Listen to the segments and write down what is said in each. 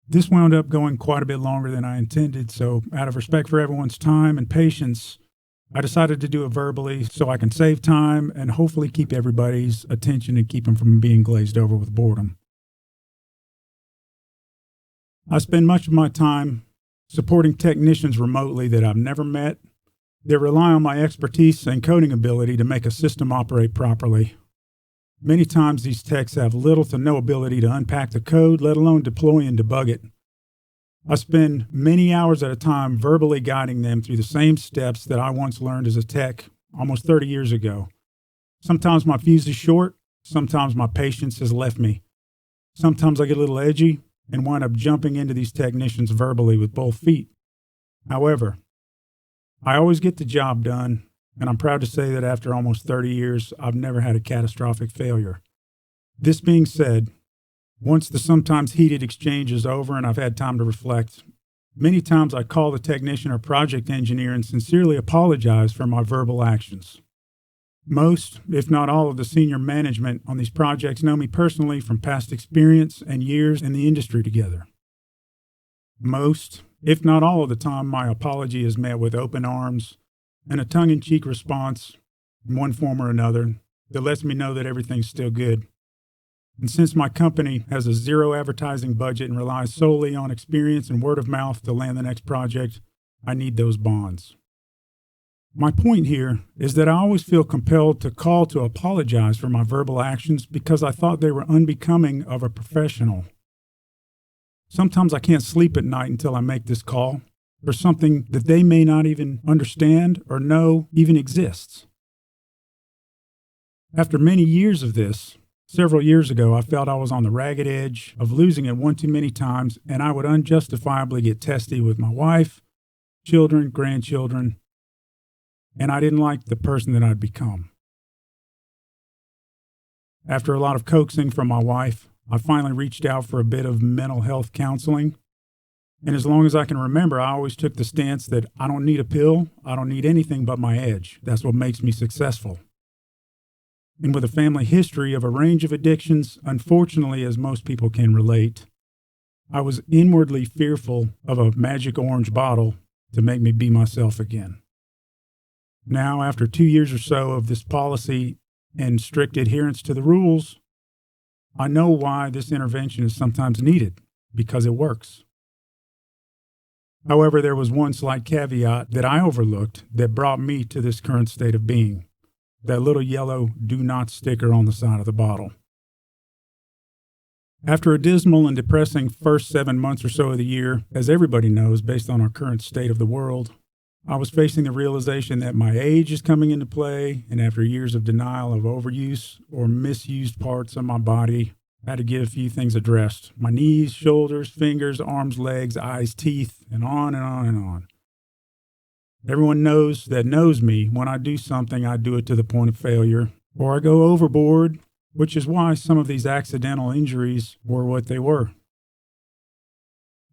This wound up going quite a bit longer than I intended, so out of respect for everyone's time and patience, I decided to do it verbally so I can save time and hopefully keep everybody's attention and keep them from being glazed over with boredom. I spend much of my time supporting technicians remotely that I've never met. They rely on my expertise and coding ability to make a system operate properly. Many times these techs have little to no ability to unpack the code, let alone deploy and debug it. I spend many hours at a time verbally guiding them through the same steps that I once learned as a tech almost 30 years ago. Sometimes my fuse is short, sometimes my patience has left me. Sometimes I get a little edgy and wind up jumping into these technicians verbally with both feet. However, I always get the job done, and I'm proud to say that after almost 30 years, I've never had a catastrophic failure. This being said, once the sometimes heated exchange is over and I've had time to reflect, many times I call the technician or project engineer and sincerely apologize for my verbal actions. Most, if not all, of the senior management on these projects know me personally from past experience and years in the industry together. Most, if not all of the time, my apology is met with open arms and a tongue-in-cheek response in one form or another that lets me know that everything's still good. And since my company has a zero advertising budget and relies solely on experience and word of mouth to land the next project, I need those bonds. My point here is that I always feel compelled to call to apologize for my verbal actions because I thought they were unbecoming of a professional. Sometimes I can't sleep at night until I make this call for something that they may not even understand or know even exists. After many years of this, several years ago, I felt I was on the ragged edge of losing it one too many times, and I would unjustifiably get testy with my wife, children, grandchildren, and I didn't like the person that I'd become. After a lot of coaxing from my wife, I finally reached out for a bit of mental health counseling. And as long as I can remember, I always took the stance that I don't need a pill, I don't need anything but my edge. That's what makes me successful. And with a family history of a range of addictions, unfortunately, as most people can relate, I was inwardly fearful of a magic orange bottle to make me be myself again. Now, after 2 years or so of this policy and strict adherence to the rules, I know why this intervention is sometimes needed, because it works. However, there was one slight caveat that I overlooked that brought me to this current state of being, that little yellow "do not" sticker on the side of the bottle. After a dismal and depressing first 7 months or so of the year, as everybody knows based on our current state of the world, I was facing the realization that my age is coming into play, and after years of denial of overuse or misused parts of my body, I had to get a few things addressed. My knees, shoulders, fingers, arms, legs, eyes, teeth, and on and on and on. Everyone knows me. When I do something, I do it to the point of failure, or I go overboard, which is why some of these accidental injuries were what they were.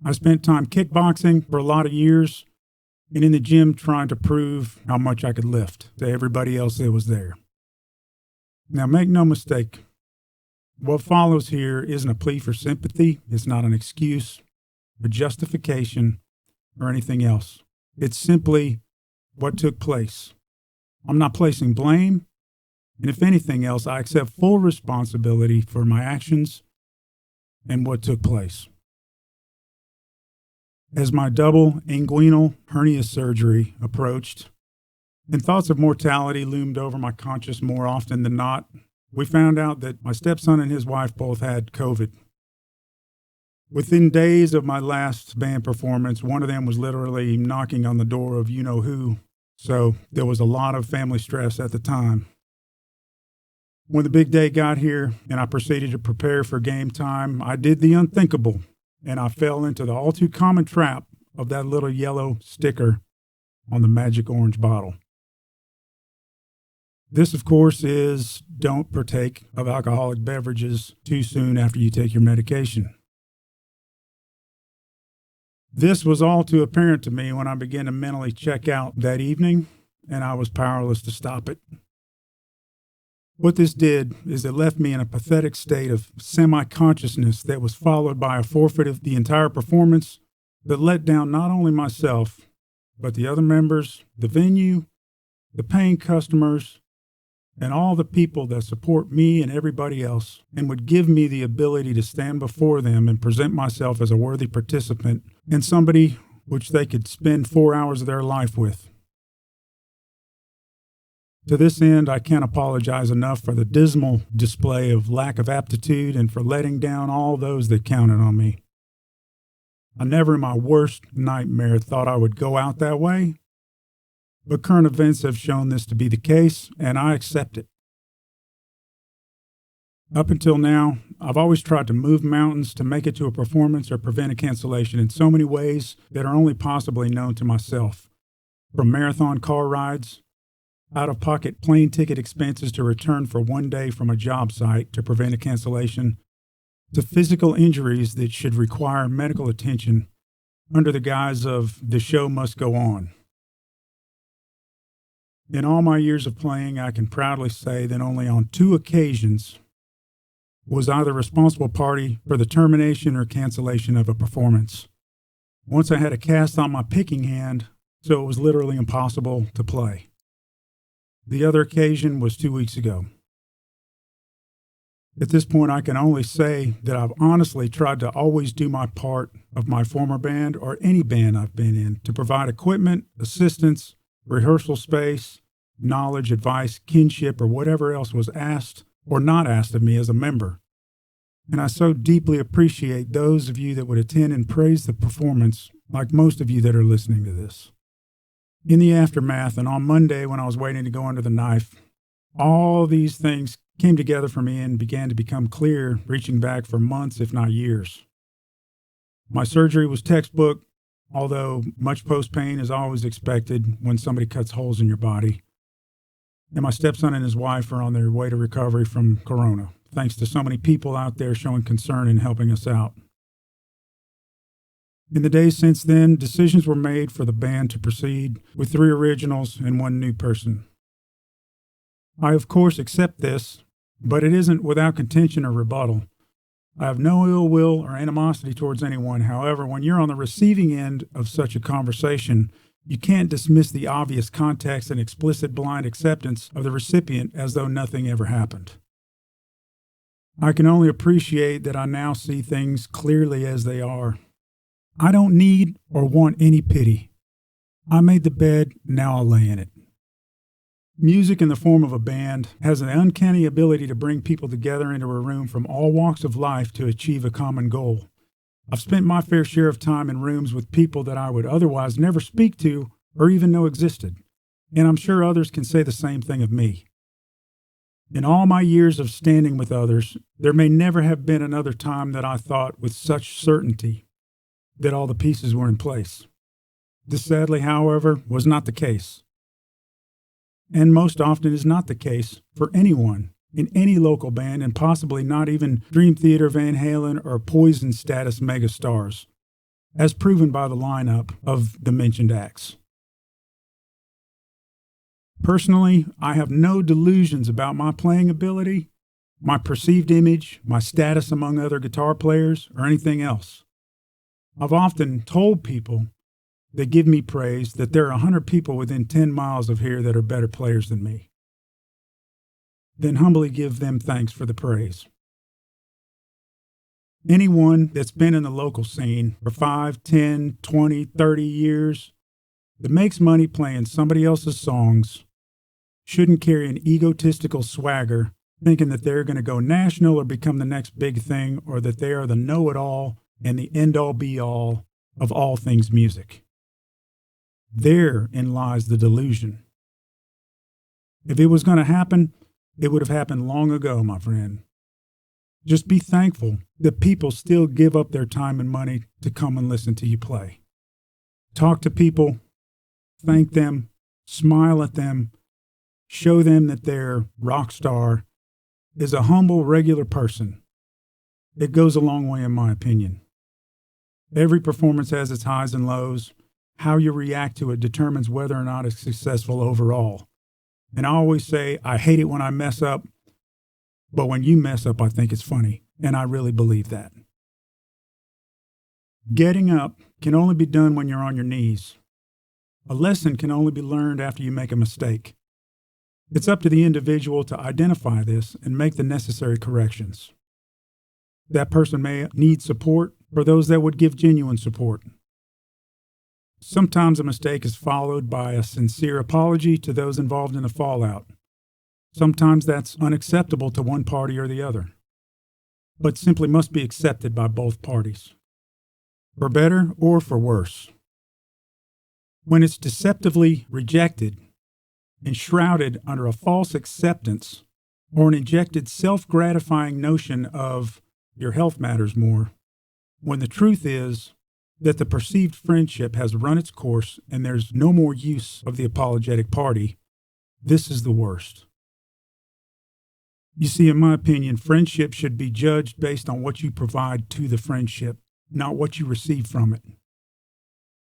I spent time kickboxing for a lot of years, and in the gym trying to prove how much I could lift to everybody else that was there. Now, make no mistake, what follows here isn't a plea for sympathy. It's not an excuse, a justification, or anything else. It's simply what took place. I'm not placing blame, and if anything else, I accept full responsibility for my actions and what took place. As my double inguinal hernia surgery approached and thoughts of mortality loomed over my conscience more often than not, we found out that my stepson and his wife both had COVID. Within days of my last band performance, one of them was literally knocking on the door of you-know-who, so there was a lot of family stress at the time. When the big day got here and I proceeded to prepare for game time, I did the unthinkable. And I fell into the all too common trap of that little yellow sticker on the magic orange bottle. This, of course, is don't partake of alcoholic beverages too soon after you take your medication. This was all too apparent to me when I began to mentally check out that evening, and I was powerless to stop it. What this did is it left me in a pathetic state of semi-consciousness that was followed by a forfeit of the entire performance that let down not only myself, but the other members, the venue, the paying customers, and all the people that support me and everybody else, and would give me the ability to stand before them and present myself as a worthy participant and somebody which they could spend 4 hours of their life with. To this end, I can't apologize enough for the dismal display of lack of aptitude and for letting down all those that counted on me. I never in my worst nightmare thought I would go out that way, but current events have shown this to be the case, and I accept it. Up until now, I've always tried to move mountains to make it to a performance or prevent a cancellation in so many ways that are only possibly known to myself. From marathon car rides, out-of-pocket plane ticket expenses to return for one day from a job site to prevent a cancellation, to physical injuries that should require medical attention under the guise of the show must go on. In all my years of playing, I can proudly say that only on 2 occasions was I the responsible party for the termination or cancellation of a performance. Once I had a cast on my picking hand, so it was literally impossible to play. The other occasion was 2 weeks ago. At this point, I can only say that I've honestly tried to always do my part of my former band or any band I've been in to provide equipment, assistance, rehearsal space, knowledge, advice, kinship, or whatever else was asked or not asked of me as a member. And I so deeply appreciate those of you that would attend and praise the performance, like most of you that are listening to this. In the aftermath, and on Monday when I was waiting to go under the knife, all these things came together for me and began to become clear, reaching back for months, if not years. My surgery was textbook, although much post-pain is always expected when somebody cuts holes in your body. And my stepson and his wife are on their way to recovery from corona, thanks to so many people out there showing concern and helping us out. In the days since then, decisions were made for the band to proceed with 3 originals and 1 new person. I, of course, accept this, but it isn't without contention or rebuttal. I have no ill will or animosity towards anyone. However, when you're on the receiving end of such a conversation, you can't dismiss the obvious context and explicit blind acceptance of the recipient as though nothing ever happened. I can only appreciate that I now see things clearly as they are. I don't need or want any pity. I made the bed, now I'll lay in it. Music in the form of a band has an uncanny ability to bring people together into a room from all walks of life to achieve a common goal. I've spent my fair share of time in rooms with people that I would otherwise never speak to or even know existed, and I'm sure others can say the same thing of me. In all my years of standing with others, there may never have been another time that I thought with such certainty that all the pieces were in place. This sadly, however, was not the case. And most often is not the case for anyone in any local band, and possibly not even Dream Theater, Van Halen, or Poison status megastars, as proven by the lineup of the mentioned acts. Personally, I have no delusions about my playing ability, my perceived image, my status among other guitar players, or anything else. I've often told people that give me praise that there are 100 people within 10 miles of here that are better players than me. Then humbly give them thanks for the praise. Anyone that's been in the local scene for 5, 10, 20, 30 years that makes money playing somebody else's songs shouldn't carry an egotistical swagger thinking that they're going to go national or become the next big thing, or that they are the know-it-all and the end-all be-all of all things music. Therein lies the delusion. If it was going to happen, it would have happened long ago, my friend. Just be thankful that people still give up their time and money to come and listen to you play. Talk to people, thank them, smile at them, show them that their rock star is a humble, regular person. It goes a long way in my opinion. Every performance has its highs and lows. How you react to it determines whether or not it's successful overall. And I always say, I hate it when I mess up, But when you mess up, I think it's funny, and I really believe that. Getting up can only be done when you're on your knees. A lesson can only be learned after you make a mistake. It's up to the individual to identify this and make the necessary corrections. That person may need support for those that would give genuine support. Sometimes a mistake is followed by a sincere apology to those involved in the fallout. Sometimes that's unacceptable to one party or the other, but simply must be accepted by both parties, for better or for worse. When it's deceptively rejected, enshrouded under a false acceptance, or an injected self-gratifying notion of your health matters more, when the truth is that the perceived friendship has run its course and there's no more use of the apologetic party, this is the worst. You see, in my opinion, friendship should be judged based on what you provide to the friendship, not what you receive from it.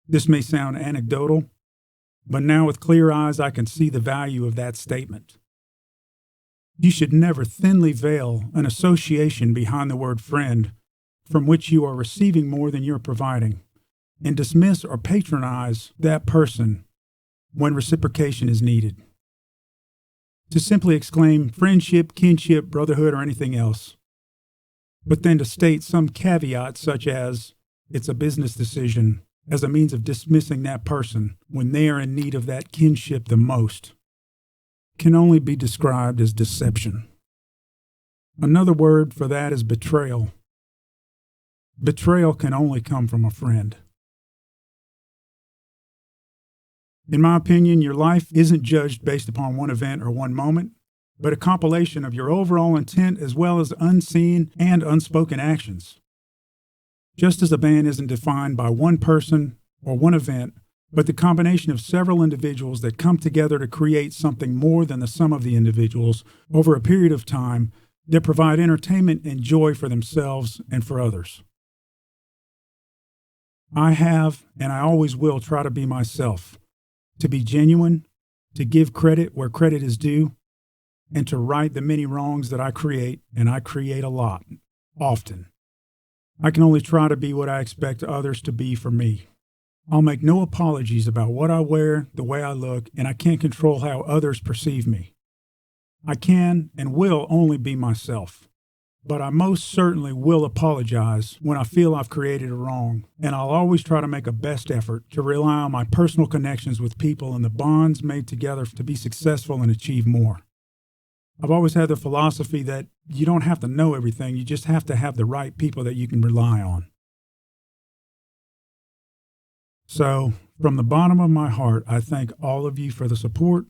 This may sound anecdotal, but now with clear eyes I can see the value of that statement. You should never thinly veil an association behind the word friend from which you are receiving more than you're providing, and dismiss or patronize that person when reciprocation is needed. To simply exclaim friendship, kinship, brotherhood, or anything else, but then to state some caveat such as it's a business decision as a means of dismissing that person when they are in need of that kinship the most, can only be described as deception. Another word for that is betrayal. Betrayal can only come from a friend. In my opinion, your life isn't judged based upon one event or one moment, but a compilation of your overall intent as well as unseen and unspoken actions. Just as a band isn't defined by one person or one event, but the combination of several individuals that come together to create something more than the sum of the individuals over a period of time that provide entertainment and joy for themselves and for others. I have, and I always will try to be myself, to be genuine, to give credit where credit is due, and to right the many wrongs that I create, and I create a lot, often. I can only try to be what I expect others to be for me. I'll make no apologies about what I wear, the way I look, and I can't control how others perceive me. I can and will only be myself. But I most certainly will apologize when I feel I've created a wrong, and I'll always try to make a best effort to rely on my personal connections with people and the bonds made together to be successful and achieve more. I've always had the philosophy that you don't have to know everything, you just have to have the right people that you can rely on. So, from the bottom of my heart, I thank all of you for the support,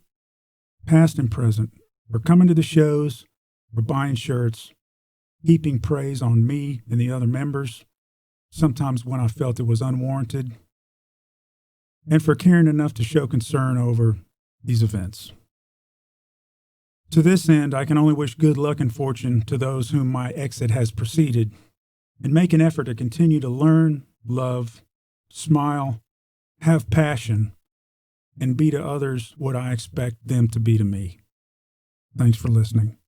past and present, for coming to the shows, for buying shirts, heaping praise on me and the other members, sometimes when I felt it was unwarranted, and for caring enough to show concern over these events. To this end, I can only wish good luck and fortune to those whom my exit has preceded, and make an effort to continue to learn, love, smile, have passion, and be to others what I expect them to be to me. Thanks for listening.